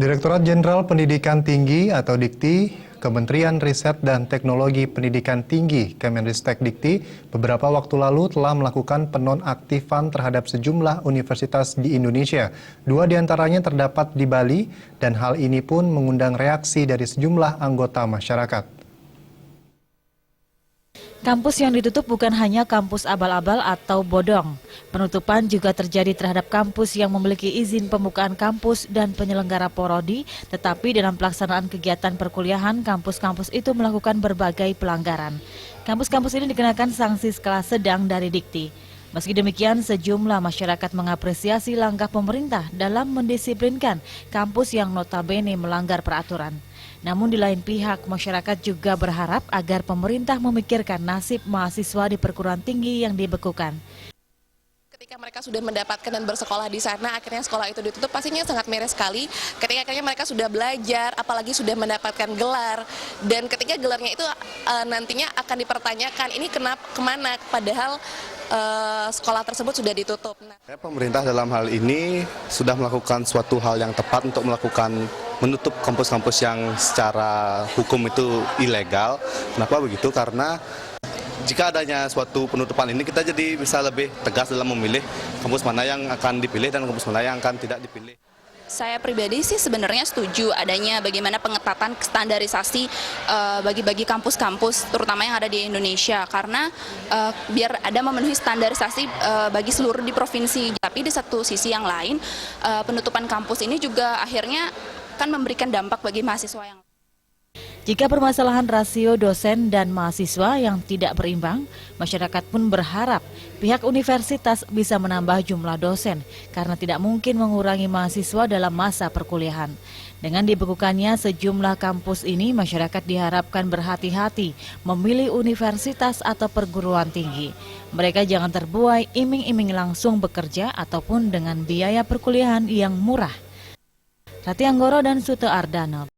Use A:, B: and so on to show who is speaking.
A: Direktorat Jenderal Pendidikan Tinggi atau Dikti, Kementerian Riset dan Teknologi Pendidikan Tinggi Kemenristek-Dikti beberapa waktu lalu telah melakukan penonaktifan terhadap sejumlah universitas di Indonesia. 2 diantaranya terdapat di Bali dan hal ini pun mengundang reaksi dari sejumlah anggota masyarakat.
B: Kampus yang ditutup bukan hanya kampus abal-abal atau bodong. Penutupan juga terjadi terhadap kampus yang memiliki izin pembukaan kampus dan penyelenggara porodi, tetapi dalam pelaksanaan kegiatan perkuliahan, kampus-kampus itu melakukan berbagai pelanggaran. Kampus-kampus ini dikenakan sanksi skala sedang dari Dikti. Meski demikian, sejumlah masyarakat mengapresiasi langkah pemerintah dalam mendisiplinkan kampus yang notabene melanggar peraturan. Namun di lain pihak, masyarakat juga berharap agar pemerintah memikirkan nasib mahasiswa di perguruan tinggi yang dibekukan.
C: Ketika mereka sudah mendapatkan dan bersekolah di sana, akhirnya sekolah itu ditutup, pastinya sangat miris sekali. Ketika akhirnya mereka sudah belajar, apalagi sudah mendapatkan gelar, dan ketika gelarnya itu nantinya akan dipertanyakan, ini kemana, padahal sekolah tersebut sudah ditutup.
D: Pemerintah dalam hal ini sudah melakukan suatu hal yang tepat untuk menutup kampus-kampus yang secara hukum itu ilegal. Kenapa begitu? Karena jika adanya suatu penutupan ini, kita jadi bisa lebih tegas dalam memilih kampus mana yang akan dipilih dan kampus mana yang akan tidak dipilih.
E: Saya pribadi sih sebenarnya setuju adanya bagaimana pengetatan standarisasi bagi kampus-kampus, terutama yang ada di Indonesia, karena biar ada memenuhi standarisasi bagi seluruh di provinsi. Tapi di satu sisi yang lain, penutupan kampus ini juga akhirnya kan memberikan dampak bagi mahasiswa yang.
B: Jika permasalahan rasio dosen dan mahasiswa yang tidak berimbang, masyarakat pun berharap pihak universitas bisa menambah jumlah dosen karena tidak mungkin mengurangi mahasiswa dalam masa perkuliahan. Dengan dibekukannya sejumlah kampus ini, masyarakat diharapkan berhati-hati memilih universitas atau perguruan tinggi. Mereka jangan terbuai iming-iming langsung bekerja ataupun dengan biaya perkuliahan yang murah. Rati Anggoro dan Sute Ardana.